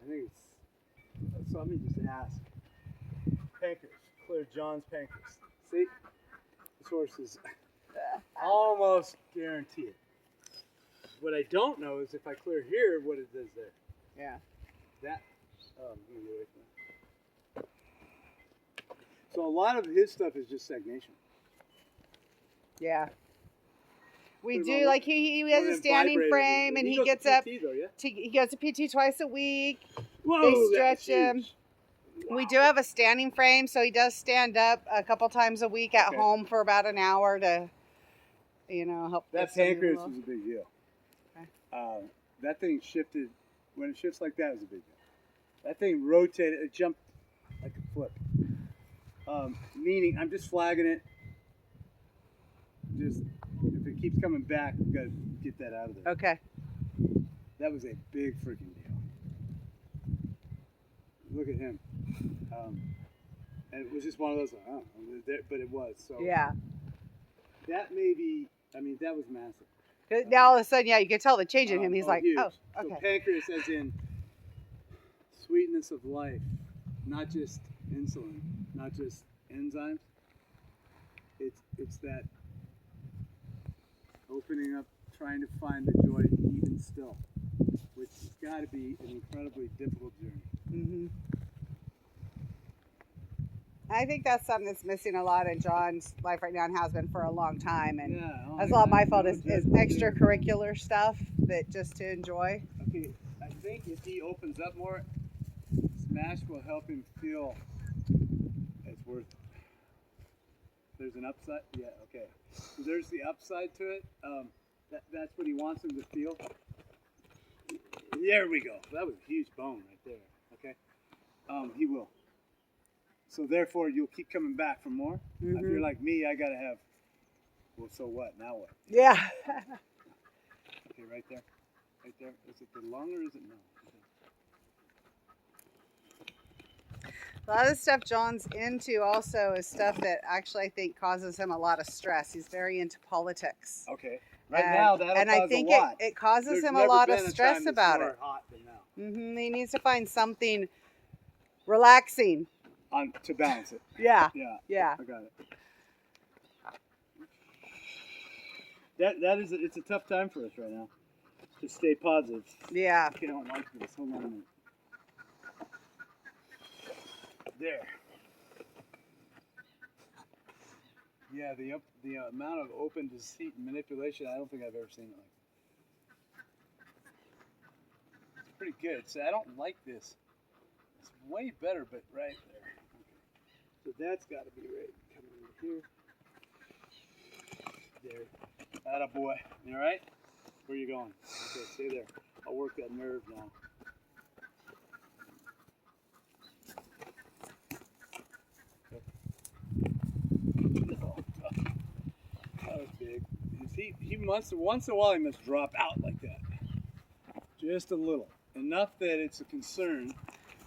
Speaker 1: I think it's. So let me just ask. Pancreas. Clear John's pancreas. See? This horse is almost guaranteed. What I don't know is if I clear here, what it does there.
Speaker 2: Yeah.
Speaker 1: That. Let me get away from that. So a lot of his stuff is just stagnation.
Speaker 2: Yeah. We
Speaker 1: Put him
Speaker 2: do
Speaker 1: on
Speaker 2: like he
Speaker 1: one
Speaker 2: has
Speaker 1: of
Speaker 2: a
Speaker 1: them
Speaker 2: standing
Speaker 1: vibrators.
Speaker 2: frame and he
Speaker 1: goes to
Speaker 2: gets up.
Speaker 1: PT though, yeah?
Speaker 2: He goes to PT twice a week.
Speaker 1: Whoa,
Speaker 2: stretch
Speaker 1: that's
Speaker 2: him.
Speaker 1: huge.
Speaker 2: We do have a standing frame, so he does stand up a couple times a week at
Speaker 1: Okay.
Speaker 2: home for about an hour to, help.
Speaker 1: That
Speaker 2: with some
Speaker 1: pancreas
Speaker 2: little-
Speaker 1: was a big deal.
Speaker 2: Okay.
Speaker 1: That thing shifted. When it shifts like that, it was a big deal. That thing rotated. It jumped like a flip. Meaning, I'm just flagging it. Just if it keeps coming back, we've got to get that out of there.
Speaker 2: Okay.
Speaker 1: That was a big freaking deal. Look at him. And it was just one of those, but it was. So
Speaker 2: Yeah.
Speaker 1: that may be, I mean, that was massive.
Speaker 2: 'Cause now all of a sudden, yeah, you can tell the change in him. He's like,
Speaker 1: huge.
Speaker 2: oh,
Speaker 1: So
Speaker 2: okay.
Speaker 1: pancreas as in sweetness of life, not just insulin, not just enzymes. It's that opening up, trying to find the joy even still, which has got to be an incredibly difficult journey.
Speaker 2: Mm-hmm. I think that's something that's missing a lot in John's life right now and has been for a long time. And
Speaker 1: Yeah,
Speaker 2: that's a lot of my fault is extracurricular stuff that just to enjoy.
Speaker 1: Okay, I think if he opens up more, Smash will help him feel it's worth it. There's an upside? Yeah, okay. So there's the upside to it. That's what he wants him to feel. There we go. That was a huge bone right there. Okay. He will. So therefore, you'll keep coming back for more. If you're like me, I gotta have. Well, so what? Now what?
Speaker 2: Yeah.
Speaker 1: Okay, right there. Right there. Is it the lung or is it no?
Speaker 2: A lot of the stuff John's into also is stuff that actually I think causes him a lot of stress. He's very into politics.
Speaker 1: Okay. Right now, that'll
Speaker 2: and
Speaker 1: cause
Speaker 2: I think
Speaker 1: a lot.
Speaker 2: it causes
Speaker 1: There's
Speaker 2: him a
Speaker 1: never
Speaker 2: lot of
Speaker 1: been a
Speaker 2: stress
Speaker 1: time that's
Speaker 2: about
Speaker 1: more
Speaker 2: it.
Speaker 1: hot than now.
Speaker 2: He needs to find something relaxing.
Speaker 1: To balance it.
Speaker 2: Yeah.
Speaker 1: Yeah.
Speaker 2: Yeah.
Speaker 1: I got it. That is it's a tough time for us right now. To stay positive.
Speaker 2: Yeah.
Speaker 1: Okay, I don't like this. Hold on a minute. There. Yeah, the amount of open deceit and manipulation, I don't think I've ever seen it like that. It's pretty good. So I don't like this. It's way better, but right there. Okay. So that's got to be right. Coming over here. There. Attaboy. You all right? Where are you going? Okay, stay there. I'll work that nerve now. That was big. He must once in a while he must drop out like that. Just a little. Enough that it's a concern.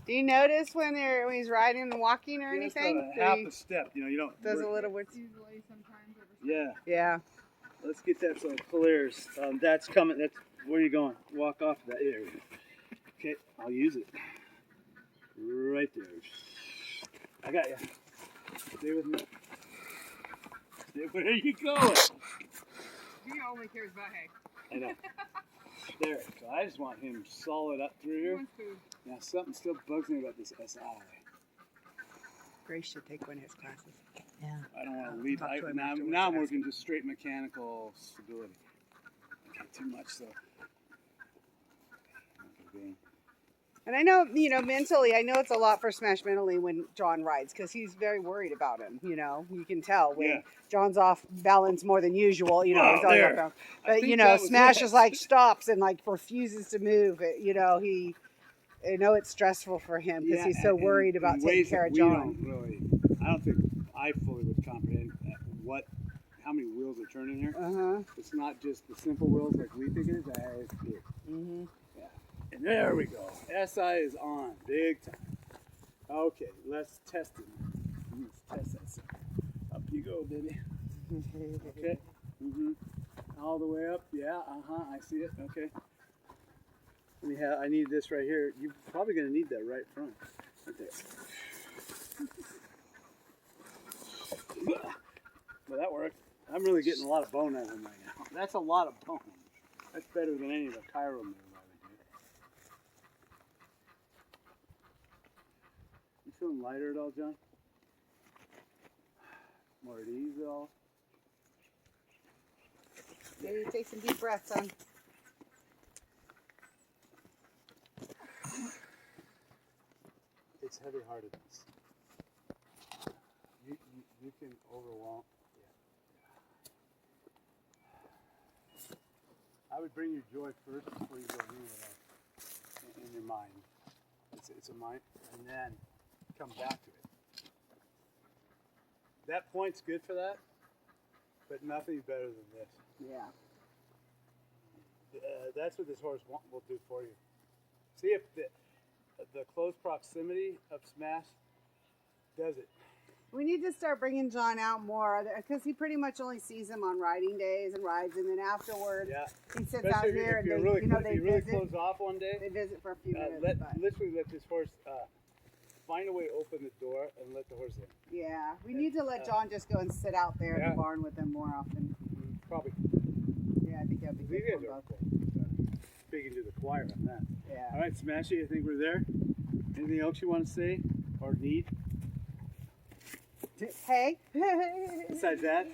Speaker 2: Do you notice when he's riding and walking or
Speaker 1: Just
Speaker 2: anything?
Speaker 1: half a step, you don't.
Speaker 2: Does a little bit.
Speaker 4: Usually sometimes over
Speaker 1: Yeah.
Speaker 2: Yeah.
Speaker 1: Let's get that so it clears. That's coming. That's where you going. Walk off of that. There we go. Okay, I'll use it. Right there. I got you. Stay with me. Where are you going?
Speaker 4: He only cares about hay.
Speaker 1: I know. There. So I just want him solid up through
Speaker 4: He
Speaker 1: here.
Speaker 4: wants food.
Speaker 1: Now something still bugs me about this SI.
Speaker 2: Grace should take one of his classes. Yeah.
Speaker 1: I don't want to leave.
Speaker 2: Talk to him
Speaker 1: Now
Speaker 2: afterwards,
Speaker 1: I'm
Speaker 2: ask
Speaker 1: working just straight mechanical stability. Okay, too much so. Okay.
Speaker 2: And I know, mentally, I know it's a lot for Smash mentally when John rides because he's very worried about him. You can tell when
Speaker 1: Yeah.
Speaker 2: John's off balance more than usual.
Speaker 1: Oh,
Speaker 2: he's always
Speaker 1: there.
Speaker 2: off balance.
Speaker 1: I
Speaker 2: But
Speaker 1: think that was
Speaker 2: Smash
Speaker 1: it.
Speaker 2: is like stops and like refuses to move. I know it's stressful for him because he's so worried about
Speaker 1: in
Speaker 2: taking
Speaker 1: ways
Speaker 2: care
Speaker 1: that
Speaker 2: of
Speaker 1: we
Speaker 2: John.
Speaker 1: don't really. I don't think I fully would comprehend how many wheels are turning here. It's not just the simple wheels like we think it is. It's big.
Speaker 2: Mm-hmm.
Speaker 1: Yeah. And there we go. SI is on big time. Okay, let's test it. Let's test that sucker. Up you go, baby. Okay. All the way up. Yeah. I see it. Okay. I need this right here. You're probably gonna need that right front. Right there. Well, that worked. I'm really getting a lot of bone out of him right now. That's a lot of bone. That's better than any of the Cairo move I would do. You feeling lighter at all, John? More at ease at all?
Speaker 2: Maybe take some deep breaths, son.
Speaker 1: It's heavy-heartedness. You can overwhelm. I would bring your joy first before you go anywhere else in your mind. It's a mind, and then come back to it. That point's good for that, but nothing better than this.
Speaker 2: Yeah.
Speaker 1: That's what this horse will do for you. See if the close proximity of Smash does it.
Speaker 2: We need to start bringing John out more because he pretty much only sees him on riding days and rides, and then afterwards he sits out
Speaker 1: Especially
Speaker 2: here
Speaker 1: if
Speaker 2: and
Speaker 1: you're
Speaker 2: they,
Speaker 1: really,
Speaker 2: they
Speaker 1: really
Speaker 2: visit.
Speaker 1: close off one day.
Speaker 2: They visit for a few minutes.
Speaker 1: Literally let this horse find a way to open the door and let the horse in.
Speaker 2: Yeah, we need to let John just go and sit out there in the barn with them more often.
Speaker 1: Probably.
Speaker 2: Yeah, I think that'd be
Speaker 1: These
Speaker 2: good
Speaker 1: guys
Speaker 2: for
Speaker 1: are
Speaker 2: both.
Speaker 1: speaking to the choir on that.
Speaker 2: Yeah.
Speaker 1: All right, Smashy, I think we're there. Anything else you want to say or need?
Speaker 2: Hey.
Speaker 1: Besides that,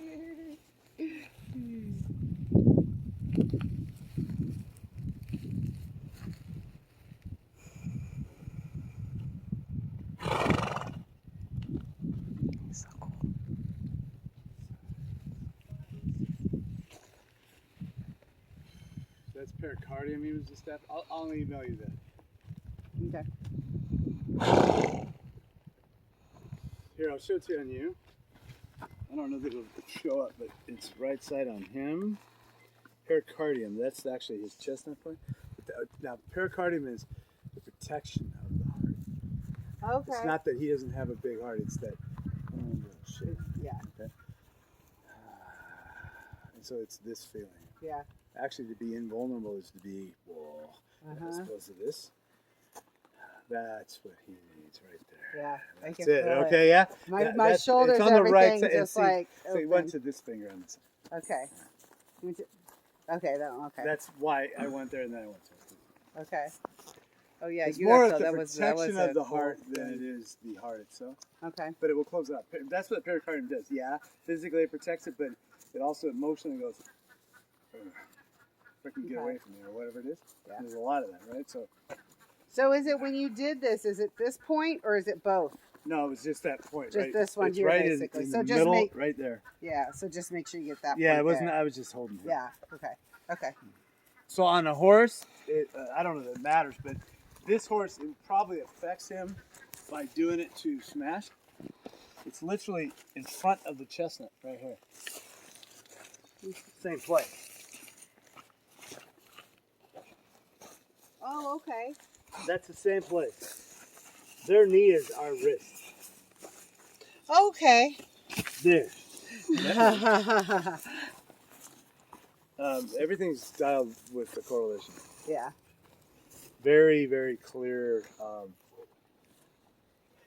Speaker 1: that's pericardium he was just after. I'll email you that.
Speaker 2: Okay.
Speaker 1: Here, I'll show it to you on you. I don't know that it'll show up, but it's right side on him. Pericardium, that's actually his chestnut point. Now, pericardium is the protection of the heart.
Speaker 2: Okay.
Speaker 1: It's not that he doesn't have a big heart, it's that shit.
Speaker 2: Yeah.
Speaker 1: Okay. And so it's this feeling.
Speaker 2: Yeah.
Speaker 1: Actually, to be invulnerable is to be, whoa, as opposed to this. That's what he needs right there.
Speaker 2: Yeah. I
Speaker 1: That's
Speaker 2: can
Speaker 1: it.
Speaker 2: feel
Speaker 1: Okay, yeah.
Speaker 2: My
Speaker 1: That-
Speaker 2: my
Speaker 1: that's-
Speaker 2: shoulders,
Speaker 1: it's on the right
Speaker 2: everything
Speaker 1: side, and
Speaker 2: just
Speaker 1: see-
Speaker 2: like.
Speaker 1: So he
Speaker 2: open.
Speaker 1: went to this finger on this.
Speaker 2: Okay. Okay. That one. Okay.
Speaker 1: That's why I went there and then I went to it.
Speaker 2: Okay. Oh yeah.
Speaker 1: It's
Speaker 2: you
Speaker 1: more
Speaker 2: got
Speaker 1: of the
Speaker 2: that was
Speaker 1: protection
Speaker 2: a
Speaker 1: of the
Speaker 2: cool
Speaker 1: heart than
Speaker 2: thing.
Speaker 1: it is the heart itself.
Speaker 2: Okay.
Speaker 1: But it will close it up. That's what pericardium does. Yeah, physically it protects it, but it also emotionally goes, freaking get
Speaker 2: Okay.
Speaker 1: away from me or whatever it is.
Speaker 2: Yeah.
Speaker 1: There's a lot of that, right?
Speaker 2: So is it when you did this? Is it this point or is it both?
Speaker 1: No, it was just that point.
Speaker 2: Just
Speaker 1: right?
Speaker 2: this one
Speaker 1: It's
Speaker 2: here,
Speaker 1: right
Speaker 2: basically.
Speaker 1: In
Speaker 2: So
Speaker 1: the
Speaker 2: just
Speaker 1: middle,
Speaker 2: make-
Speaker 1: right there.
Speaker 2: Yeah. So just make sure you get that.
Speaker 1: Yeah,
Speaker 2: point
Speaker 1: it wasn't.
Speaker 2: there.
Speaker 1: I was just holding it.
Speaker 2: Yeah. Okay. Okay.
Speaker 1: So on a horse, I don't know that it matters, but this horse, it probably affects him by doing it to smash. It's literally in front of the chestnut right here. Same place.
Speaker 2: Oh, okay.
Speaker 1: That's the same place. Their knee is our wrist.
Speaker 2: Okay.
Speaker 1: There. Everything's dialed with the correlation.
Speaker 2: Yeah.
Speaker 1: Very, very clear.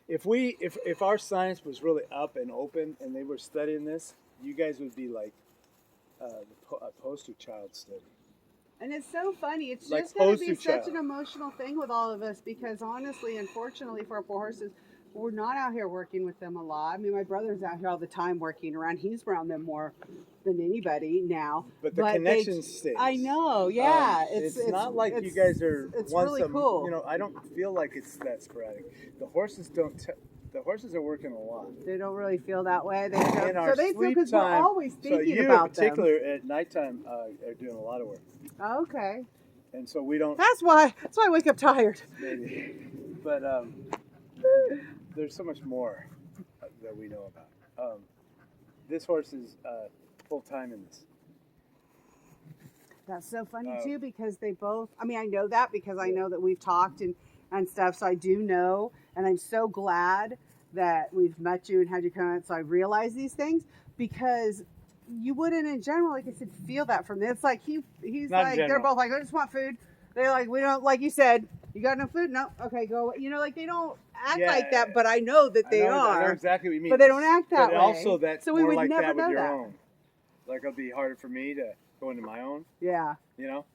Speaker 1: If our science was really up and open and they were studying this, you guys would be like a poster child study.
Speaker 2: And it's so funny. It's
Speaker 1: Like
Speaker 2: just going to be
Speaker 1: poster
Speaker 2: such
Speaker 1: child.
Speaker 2: an emotional thing with all of us because honestly, unfortunately for our poor horses, we're not out here working with them a lot. I mean, my brother's out here all the time working around. He's around them more than anybody now.
Speaker 1: But the connection stays.
Speaker 2: I know, yeah.
Speaker 1: It's not like you guys are
Speaker 2: it's
Speaker 1: once
Speaker 2: really cool.
Speaker 1: You know, I don't feel like it's that sporadic. The horses don't. The horses are working a lot.
Speaker 2: They don't really feel that way. They don't.
Speaker 1: In our
Speaker 2: So they feel
Speaker 1: sleep
Speaker 2: because we're
Speaker 1: time.
Speaker 2: always
Speaker 1: So
Speaker 2: thinking
Speaker 1: you,
Speaker 2: about
Speaker 1: in particular, at nighttime, are doing a lot of work,
Speaker 2: them. Okay.
Speaker 1: and so we don't.
Speaker 2: That's why I wake up tired.
Speaker 1: Maybe, but there's so much more that we know about. This horse is full time in this.
Speaker 2: That's so funny
Speaker 1: Oh.
Speaker 2: too because they both. I mean, I know that because I know that we've talked and stuff. So I do know, and I'm so glad that we've met you and had you come out. So I realize these things because you wouldn't, in general, like I said, feel that from them. It's like he's
Speaker 1: Not in
Speaker 2: like they're
Speaker 1: general.
Speaker 2: both like I just want food. They're like we don't like you said. You got no food? No. Okay, go. You know, like they don't act
Speaker 1: Yeah,
Speaker 2: like that, but I know that they
Speaker 1: I know
Speaker 2: are.
Speaker 1: exactly what you mean.
Speaker 2: But they don't act that
Speaker 1: but
Speaker 2: way.
Speaker 1: also, that's
Speaker 2: So we
Speaker 1: more
Speaker 2: would
Speaker 1: like
Speaker 2: never
Speaker 1: that with
Speaker 2: know
Speaker 1: your
Speaker 2: that.
Speaker 1: own. Like it'll be harder for me to go into my own.
Speaker 2: Yeah.
Speaker 1: You know,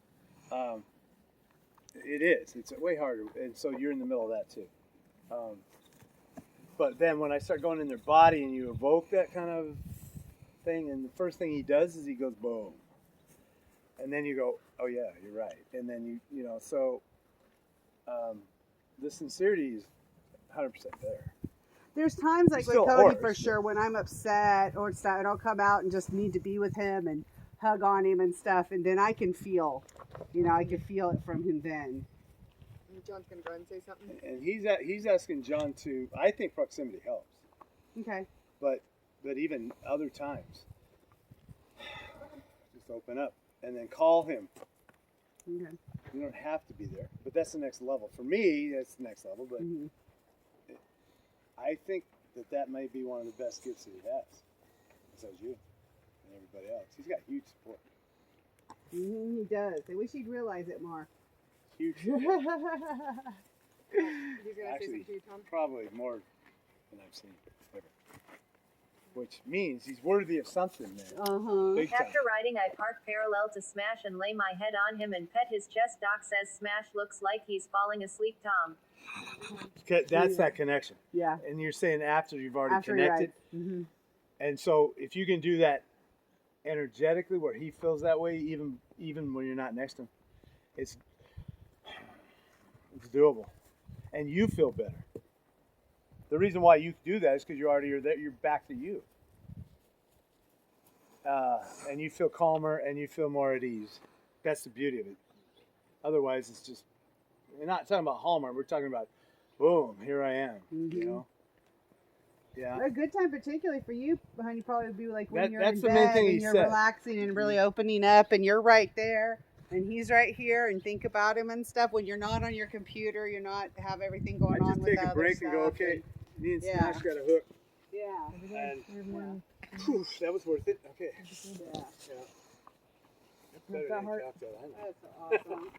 Speaker 1: it is. It's way harder, and so you're in the middle of that too. But then when I start going in their body and you evoke that kind of thing, and the first thing he does is he goes boom, and then you go, oh yeah, you're right, and then you know so the sincerity is 100% there.
Speaker 2: There's times like
Speaker 1: He's
Speaker 2: with
Speaker 1: still a
Speaker 2: Cody
Speaker 1: horse,
Speaker 2: for
Speaker 1: but-
Speaker 2: sure when I'm upset or stuff, and I'll come out and just need to be with him and hug on him and stuff, and then I can feel, you know, I can feel it from him then.
Speaker 4: John's gonna go ahead and say something.
Speaker 1: And he's asking John to. I think proximity helps,
Speaker 2: Okay.
Speaker 1: but even other times, just open up and then call him.
Speaker 2: Okay.
Speaker 1: You don't have to be there, but that's the next level. For me, that's the next level. But
Speaker 2: Mhm.
Speaker 1: I think that may be one of the best gifts that he has, besides you and everybody else. He's got huge support.
Speaker 2: He does. I wish he'd realize it more.
Speaker 1: Huge
Speaker 4: He's
Speaker 1: support.
Speaker 4: gonna say
Speaker 1: Actually,
Speaker 4: something to you, Tom.
Speaker 1: probably more than I've seen ever. which means he's worthy of something there.
Speaker 2: Uh-huh.
Speaker 1: Big time.
Speaker 6: After riding, I park parallel to Smash and lay my head on him and pet his chest. Doc says Smash looks like he's falling asleep. Tom.
Speaker 1: That's that connection.
Speaker 2: Yeah.
Speaker 1: And you're saying after you've already
Speaker 2: After he
Speaker 1: connected.
Speaker 2: rides. Mm-hmm.
Speaker 1: And so if you can do that energetically where he feels that way, even when you're not next to him, it's doable. And you feel better. The reason why you do that is because you're there, you're back to you. And you feel calmer and you feel more at ease. That's the beauty of it. Otherwise, it's just, we're not talking about Hallmark. We're talking about, boom, here I am.
Speaker 2: Mm-hmm.
Speaker 1: You know? Yeah.
Speaker 2: A good time, particularly for you, honey, probably would be like when you're
Speaker 1: That's
Speaker 2: in
Speaker 1: the
Speaker 2: bed
Speaker 1: main thing
Speaker 2: and
Speaker 1: he
Speaker 2: you're
Speaker 1: said.
Speaker 2: relaxing and really opening up, and you're right there, and he's right here, and think about him and stuff. When you're not on your computer, you're not have everything going
Speaker 1: I
Speaker 2: on
Speaker 1: just
Speaker 2: with
Speaker 1: take
Speaker 2: the
Speaker 1: a
Speaker 2: other
Speaker 1: break
Speaker 2: stuff.
Speaker 1: and go, okay, me and
Speaker 2: Yeah.
Speaker 1: Smash got a hook.
Speaker 2: Yeah.
Speaker 1: And phew, that was worth it. Okay.
Speaker 2: Yeah.
Speaker 1: Yeah. That's better
Speaker 4: that
Speaker 1: than
Speaker 4: hard?
Speaker 1: cocktail, I know.
Speaker 2: That's awesome.